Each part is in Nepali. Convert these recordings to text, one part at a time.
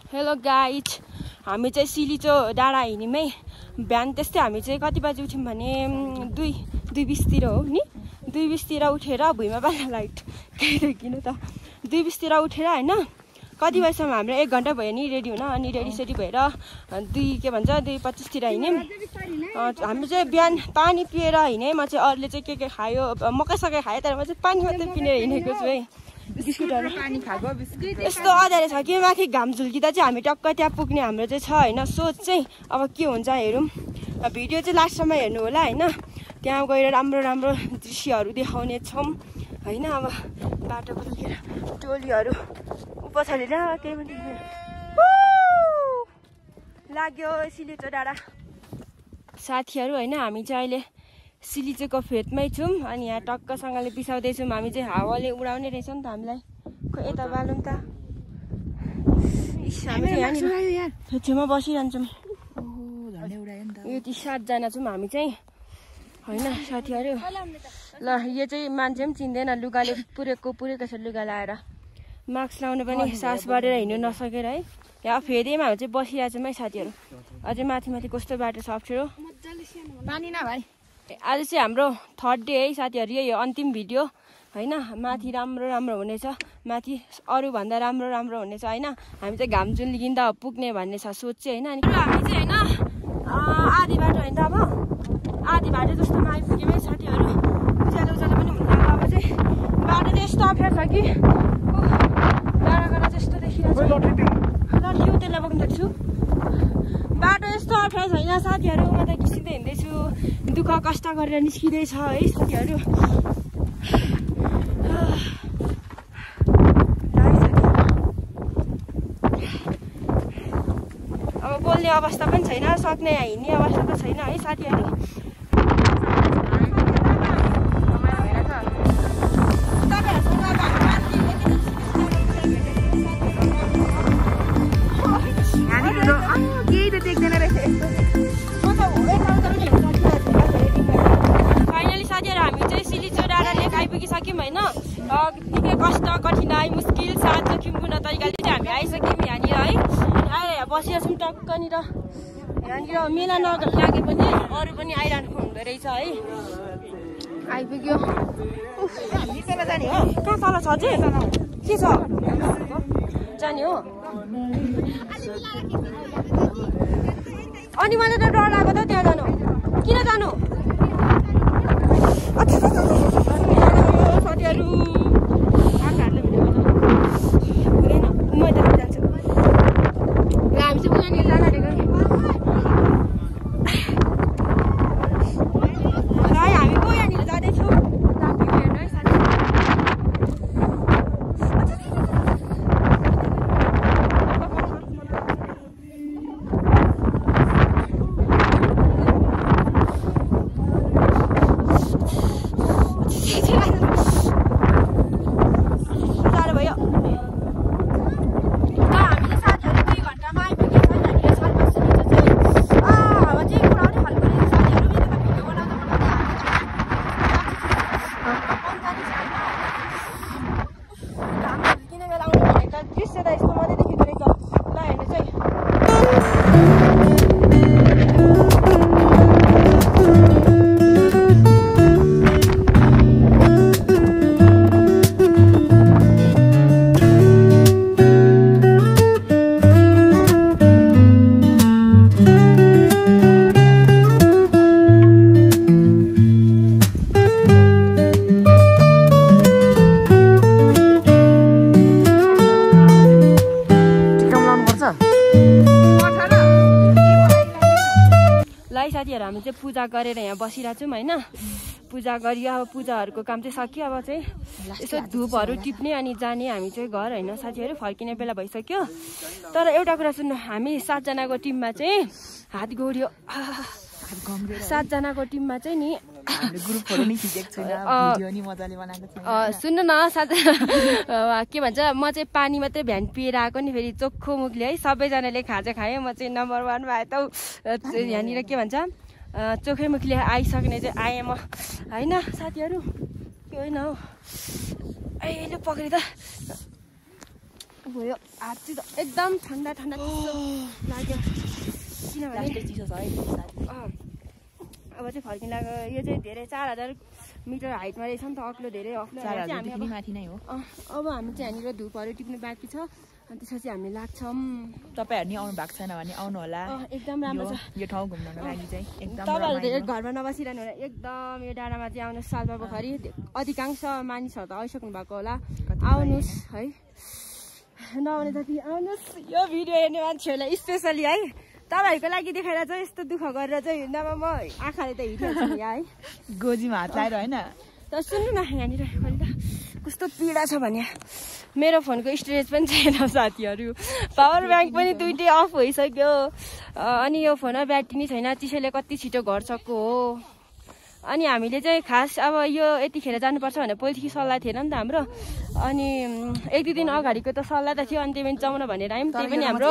हेलो गाइज, हामी चाहिँ सिलिचो डाँडा हिँड्यौँ है। बिहान त्यस्तै हामी चाहिँ कति बजी उठ्यौँ भने 2:20 हो नि। 2:20 उठेर भुइँमा बाल्न लाइट किन त 2:20 उठेर होइन कति बजीसम्म हाम्रो 1 घन्टा भयो नि रेडी हुन। अनि रेडी भएर 2:25 हिँड्यौँ। हामी चाहिँ बिहान पानी पिएर हिँडेँ। म चाहिँ अरूले चाहिँ के खायो, मकै खायो, तर म चाहिँ पानी मात्रै पिनेर हिँडेको छु है। बिस्कुटहरू पानी खाएको बिस्कुट यस्तो अँध्यारो छ कि माथि घाम झुल्किँदा चाहिँ हामी टक्क त्यहाँ पुग्ने हाम्रो चाहिँ छ होइन। सोच चाहिँ अब के हुन्छ हेरौँ। भिडियो चाहिँ लास्टसम्म हेर्नु होला होइन। त्यहाँ गएर राम्रो राम्रो दृश्यहरू देखाउने छौँ होइन। अब बाटोको टोलीहरू पछाडि केही पनि लाग्यो सिलिचो डाँडा साथीहरू होइन। हामी चाहिँ अहिले सिलिचोको फेदमै छौँ अनि यहाँ टक्कसँगले बिसाउँदैछौँ। हामी चाहिँ हावाले उडाउने रहेछ नि त हामीलाई। खै यता बालौँ त। हामी चाहिँ छेउमा बसिरहन्छौँ। यति 7जना छौँ हामी चाहिँ होइन साथीहरू। ल यो चाहिँ मान्छे पनि चिन्दैन, लुगाले पुरेको छ लुगा लाएर। मास्क लाउनु पनि सास बढेर हिँड्नु नसकेर है। यहाँ फेदेमा हामी चाहिँ बसिरहेको छौँ है साथीहरू। अझै माथि कस्तो बाटो छ अप्ठ्यारो पानी न भाइ। आज चाहिँ हाम्रो 3rd डे है साथीहरू। यही हो अन्तिम भिडियो होइन। माथि राम्रो हुनेछ, माथि अरूभन्दा राम्रो हुनेछ होइन। हामी चाहिँ घाम झुल्किँदा पुग्ने भन्ने छ सोच चाहिँ होइन। अनि हामी चाहिँ होइन आधी बाटो होइन, अब आधी बाटो जस्तोमा आइपुग्यौँ है साथीहरू। उज्यालो पनि हुँदैन। अब चाहिँ बाटो चाहिँ यस्तो अप्ठ्यारो छ कि गाडा जस्तो देखिरहेको छ। ल त्यसलाई बोक्नु सक्छु। बाटो यस्तो अप्ठ्यारो छैन साथीहरू। म त किसिँदै हिँड्दैछु, दुःख कष्ट गरेर निस्किँदैछ है साथीहरू। अब बोल्ने अवस्था पनि छैन, सक्ने हिँड्ने अवस्था त छैन है साथीहरू। फाइनली साथीहरू हामी चाहिँ सिलिचो डाँडा लेक आइपुगिसक्यौँ होइन। निकै कष्ट कठिनाइ मुस्किल साथ जोखिमपूर्ण तरिकाले चाहिँ हामी आइसक्यौँ यहाँनिर है। आएर बसिया छौँ टक्कनिर। यहाँनिर मेला नलागे पनि अरू पनि आइरहनु हुँदो रहेछ है। आइपुग्यो। कहाँ तल छ अझै के छ जाने हो। अनि मलाई त डर लाग्यो त त्यहाँ जानु। किन जानु साथीहरू। आँखाहरूले हुँदैन, म यता जान्छु। ल हामी चाहिँ उनीहरू जान आँटेको है। हामी पो यहाँनिर जाँदैछौँ। हेर्नु है साथी। साथीहरू हामी चाहिँ पूजा गरेर यहाँ बसिरहेको छौँ होइन। पूजा गरियो, अब पूजाहरूको काम चाहिँ सकियो। अब चाहिँ यसो धुपहरू टिप्ने अनि जाने हामी चाहिँ घर होइन साथीहरू। फर्किने बेला भइसक्यो। तर एउटा कुरा सुन्नु, हामी 7जनाको टिममा चाहिँ हात गोड्यो। 7जनाको टिममा चाहिँ नि सुन्नु न के भन्छ, म चाहिँ पानी मात्रै भ्यान पिएर आएको नि। फेरि चोखो मुखले है सबैजनाले खाजा खायो। म चाहिँ नम्बर 1 भए त यहाँनिर के भन्छ चोखै मुखले आइसक्ने चाहिँ आएँ म होइन साथीहरू। के होइन हौ अहिले पक्रिँदा भयो हात चाहिँ एकदम ठन्डा ठन्डा लाग्यो किनभने चिसो छ है अब चाहिँ फर्किन लाग्यो यो चाहिँ धेरै 4000 मिटर हाइटमा रहेछ नि त अग्लो धेरै अग्लो हामी माथि नै हो अब हामी चाहिँ यहाँनिर धुपहरू टिप्नु बाँकी छ अनि त्यसपछि हामी लाग्छौँ तपाईहरु नि आउनु भएको छैन भने आउनु होला एकदम राम्रो छ यो ठाउँ घुम्नको लागि चाहिँ एकदम तपाईहरु धेरै घरमा नबसिरहनु होला एकदम यो डाँडामा चाहिँ आउनुहोस् सालपा पोखरी अधिकांश मानिसहरू त आइसक्नु भएको होला आउनुहोस् है नआउने जति आउनुहोस् यो भिडियो हेर्ने मान्छेहरूलाई स्पेसली है तपाईहरुको लागि देखाएर चाहिँ यस्तो दुःख गरेर चाहिँ नभए म आँखाले त हिँडिहाल्छु यहाँ है गोजीमा हात लाएर हैन त सुन्नु न यहाँनिर कस्तो पीडा छ भने मेरो फोनको स्टोरेज पनि छैन साथीहरू पावर ब्याङ्क पनि दुईटै अफ भइसक्यो अनि यो फोनमा ब्याट्री नै छैन चिसोले कति छिटो घर सक्को हो अनि हामीले चाहिँ खास अब यो यतिखेर जानुपर्छ भनेर पहिलेदेखि सल्लाह थिएन नि त हाम्रो अनि 1-2 दिन अगाडिको त सल्लाह त थियो अनि त्यही पनि जाउन भनेर आयौँ त्यही पनि हाम्रो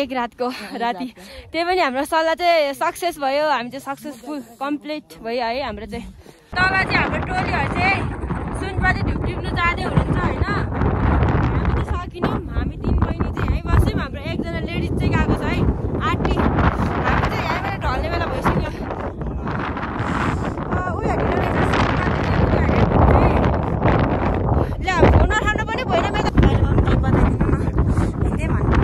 एक रातको राति त्यही पनि हाम्रो सल्लाह चाहिँ सक्सेस भयो हामी चाहिँ सक्सेसफुल कम्प्लिट भयो है हाम्रो चाहिँ तल चाहिँ हाम्रो टोलीहरू चाहिँ सुनपाती धुप टिप्नु जाँदै हुनुहुन्छ होइन हामी त सकिनौँ हामी 3 बहिनी चाहिँ यहीँ बस्यौँ हाम्रो एकजना लेडिज चाहिँ गएको छ है आँटी हामी चाहिँ यहीँबाट ढल्ने बेला भइसक्यो फोन नठाउनु पनि भएन मेरो बताइदिनु न हिँड्दै भन्नु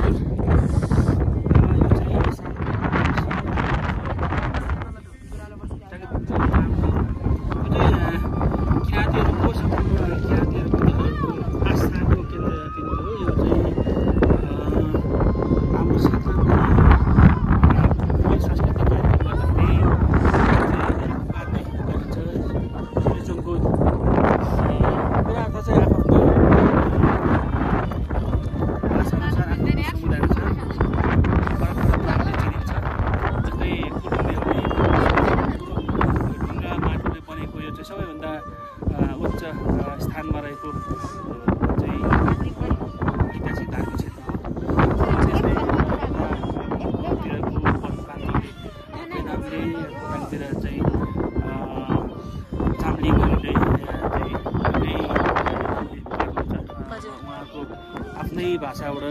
भाषाबाट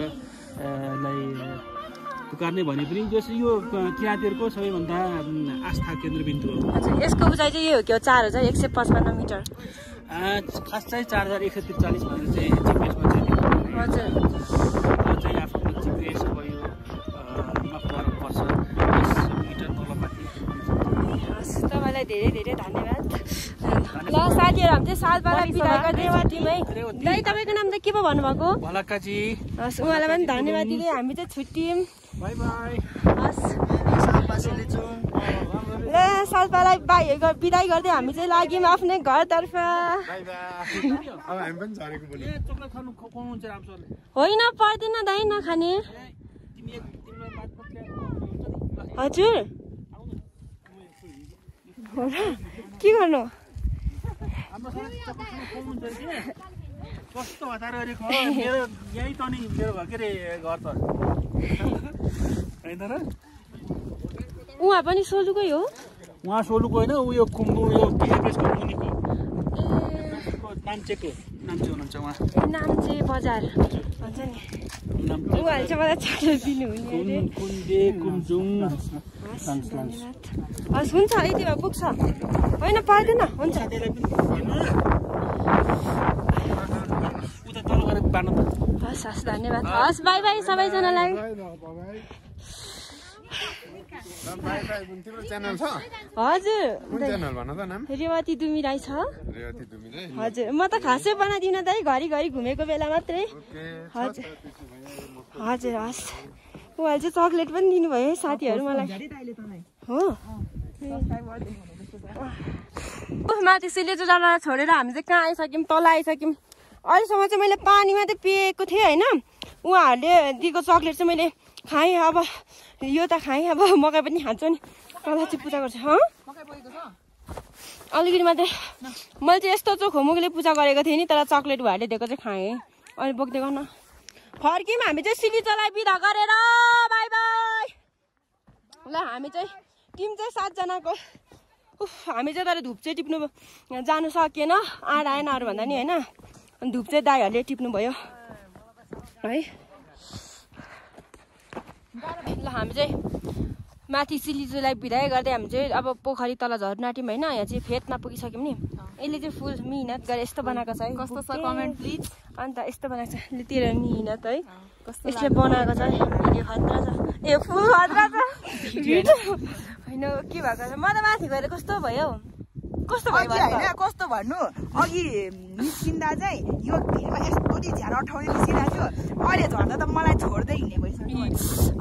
पुकार्ने भने पनि यो किराँतीहरूको सबैभन्दा आस्था केन्द्रबिन्दु हो। अच्छा यसको उचाइ चाहिँ यो हो कि 4155 मिटर खास चाहिँ 4143 भनेर चाहिँ जिपिएसमा चाहिँ हजुर चाहिँ आफ्नो जिपिएस अब यो नपर पर्छ 10 मिटर तलमाथि। तपाईँलाई धेरै धेरै धन्यवाद। ल साथीहरू हामी चाहिँ सालपारा विधायक रेवतीमै दाइ तपाईँको नाम त के पो भन्नुभएको भलक्काजी हस् उहाँलाई पनि धन्यवाद दिँदै हामी चाहिँ छुट्टियौँ बाई बाई हस् ल सालपालाई बिदाई गर्दै हामी चाहिँ लाग्यौँ आफ्नै घरतर्फ होइन पर्दैन दाइ नखाने हजुर हो र के गर्नु कस्तो हतार गरेको मेरो यही त नि मेरो घर के रे घर त हैन र उहाँ पनि सोलुकै हो उहाँ सोलुको होइन ऊ यो कुम्बु यो केकेसको मुनिको नाम्चेको नाम्चे हुनुहुन्छ उहाँ नाम्चे बजार भन्छ नि उहाँले चाहिँ मलाई चाटो दिनुहुने अरे कुन्दे कुमजुङ हस् हुन्छ यति भए पुग्छ होइन पर्दैन हुन्छ उता तल गरेर बाड्नु त हस् हस् धन्यवाद हस् बाई बाई सबैजनालाई हजुर रेवती दुमी राई छ हजुर म त खासै बनाइदिन दाइ घरिघरि घुमेको बेला मात्रै हजुर हजुर हस् उहाँले चाहिँ चक्लेट पनि दिनुभयो है साथीहरू मलाई हो माथि सिलेटो डाँडा छोडेर हामी चाहिँ कहाँ आइसक्यौँ तल आइसक्यौँ अहिलेसम्म चाहिँ मैले पानी मात्रै पिएको थिएँ होइन उहाँहरूले दिएको चक्लेट चाहिँ मैले खाएँ अब यो त खाएँ अब मकै पनि खान्छु नि तल चाहिँ पूजा गर्छ अलिकति मात्रै मैले चाहिँ यस्तो चोखोमुखले पूजा गरेको थिएँ नि तर चक्लेट उहाँहरूले दिएको चाहिँ खाएँ अनि बोक्दै गर्न फर्क्यौँ हामी चाहिँ सिलिचोलाई बिदा गरेर बाई बाई ल हामी चाहिँ टिम चाहिँ 7 जनाको हामी चाहिँ तर धुप चाहिँ टिप्नु जानु सकिएन आँट आएन अरू भन्दा नि होइन अनि धुप चाहिँ दाइहरूले टिप्नु भयो है। ल हामी चाहिँ माथि सिलिजुलाई बिदाइ गर्दै हामी चाहिँ अब पोखरी तल झर्न आँट्यौँ होइन। यहाँ चाहिँ फेदमा पुगिसक्यौँ नि। यसले चाहिँ फुल मिहिनेत गरेर यस्तो बनाएको छ है। कस्तो छ कमेन्ट प्लिज। अन्त यस्तो बनाएको छ तेरो मिहिनेत है। यसले बनाएको छ भिडियो खतरा छ। ए फुल खतरा छ भिडियो होइन के भएको छ। म त माथि गएर कस्तो भयो कस्तो भयो होइन कस्तो भन्नु अघि निस्किँदा चाहिँ यो भिडमा यस्तो झ्यार अठाउने निस्किरहेको थियो अहिले झर्दा त मलाई छोड्दै हिँड्ने भइसक्यो।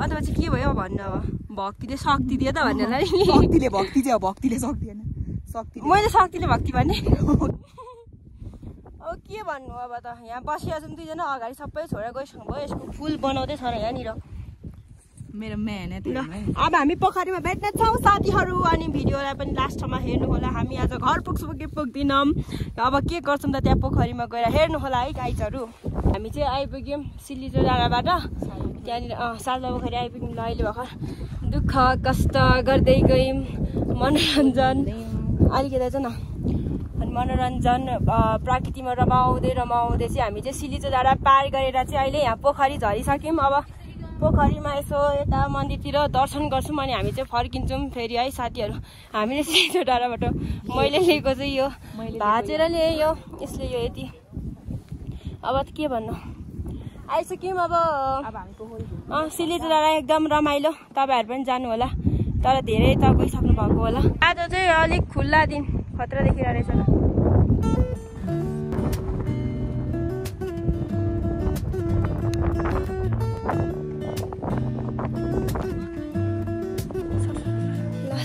अन्त चाहिँ के भयो भन्नु अब भक्तिले शक्ति दियो त भन्नेलाई भक्ति चाहिँ भक्तिले सक्दिएन शक्ति मैले शक्तिले भक्ति भन्ने अब के भन्नु अब त यहाँ बसिया छौँ दुईजना अगाडि सबै छोडेर गइसक्नु भयो। यसको फुल बनाउँदै छ र यहाँनिर मेरो मेहनत। अब हामी पोखरीमा भेट्ने छौँ साथीहरू अनि भिडियोलाई पनि लास्टमा हेर्नु होला। हामी आज घर पुग्छौँ कि पुग्दैनौँ अब के गर्छौँ त त्यहाँ पोखरीमा गएर हेर्नु होला है गाइजहरू। हामी चाहिँ आइपुग्यौँ सिलिजो डाँडाबाट त्यहाँनिर सालमा पोखरी आइपुग्यौँ। ल अहिले भर्खर दुःख कष्ट गर्दै गयौँ मनोरञ्जन अलिकति छ न अनि मनोरञ्जन प्रकृतिमा रमाउँदै चाहिँ हामी चाहिँ सिलिजो डाँडा पार गरेर चाहिँ अहिले यहाँ पोखरी झरिसक्यौँ। अब पोखरीमा यसो यता मन्दिरतिर दर्शन गर्छौँ अनि हामी चाहिँ फर्किन्छौँ फेरि है साथीहरू। हामीले सिलिजो डाँडाबाट मैले लिएको चाहिँ यो भाँचेर ल्याएँ यो यसले यो यति। अब के भन्नु आइसक्यौँ अब सिलिजो डाँडा एकदम रमाइलो। तपाईँहरू पनि जानु होला तर धेरै त गइसक्नु भएको होला। आज चाहिँ अलिक खुल्ला दिन खतरा देखिरहेको रहेछ।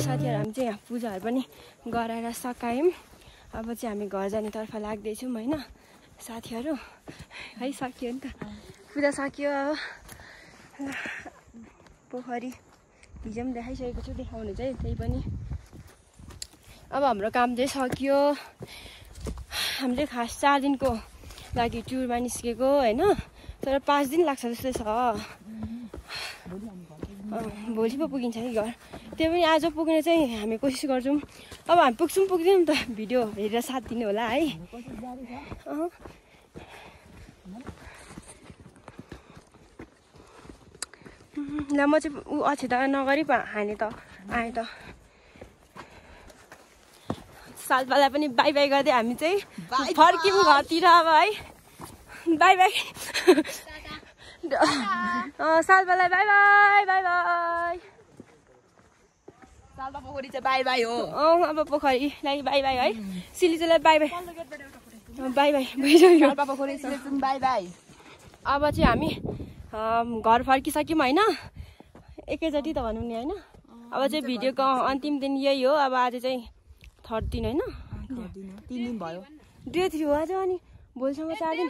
साथीहरू हामी चाहिँ यहाँ पूजाहरू पनि गराएर सकायौँ। अब चाहिँ हामी घर जानेतर्फ लाग्दैछौँ होइन साथीहरू है। सकियो नि त पूजा सकियो। अब पोखरी हिजो पनि देखाइसकेको छु देखाउनु चाहिँ त्यही पनि। अब हाम्रो काम चाहिँ सकियो। हामी चाहिँ खास 4 दिनको लागि टुरमा निस्केको होइन तर 5 दिन लाग्छ जस्तै छ। भोलि पो पुगिन्छ है घर। त्यो पनि आज पुग्ने चाहिँ हामी कोसिस गर्छौँ। अब हामी पुग्छौँ पुग्दैनौँ त भिडियो हेरेर साथ दिनु होला है। ल म चाहिँ ऊ अक्षता नगरी पो हाने त आएँ त। सालपालाई पनि बाई बाई गर्दै हामी चाहिँ फर्क्यौँ घरतिर अब है। बाई बाई सालपालाई bye bye bye bye. Salpa Pokhari चाहिँ बाई बाई हो। अब पोखरीलाई बाई बाई है। सिलिजोलाई बाई बाई बाई बाई भइसक्यो। सालपा पोखरी बाई बाई। अब चाहिँ हामी घर फर्किसक्यौँ होइन एकैचोटि त भनौँ नि होइन। अब चाहिँ भिडियोको अन्तिम दिन यही हो। अब आज चाहिँ 3rd दिन होइन 3 दिन भयो। डे 3 हो आज अनि भोलिसम्म 4 दिन।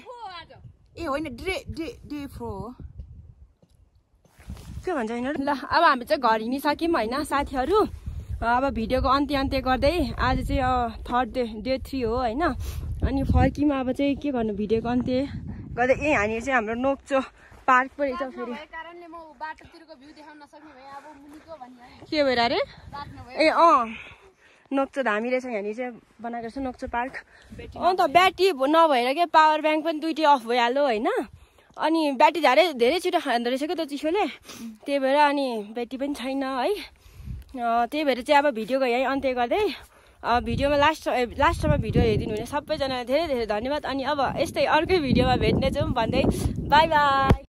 ए होइन डे 4 के भन्छ होइन। ल अब हामी चाहिँ घर हिँडिसक्यौँ होइन साथीहरू। अब भिडियोको अन्त्य गर्दै आज चाहिँ 3rd डे 3 हो होइन। अनि फर्किमा अब चाहिँ के गर्नु भिडियोको अन्त्य गर्दै यहाँनिर चाहिँ हाम्रो नोक्चो पार्क पो रहेछ फेरि। के भएर अरे ए नोक्चो धामी रहेछ यहाँनिर चाहिँ बनाएको छ नोक्चो पार्क। अन्त ब्याट्री नभएर क्या पावर ब्याङ्क पनि 2टी अफ भइहाल्यो होइन। अनि ब्याट्री धेरै छिटो खाँदो रहेछ क्या त चिसोले त्यही भएर अनि ब्याट्री पनि छैन है। त्यही भएर चाहिँ अब भिडियोको यहीँ अन्त्य गर्दै भिडियोमा लास्टमा भिडियो हेरिदिनु हुने सबैजनालाई धेरै धेरै धन्यवाद। अनि अब यस्तै अर्कै भिडियोमा भेट्नेछौँ भन्दै बाई बाई।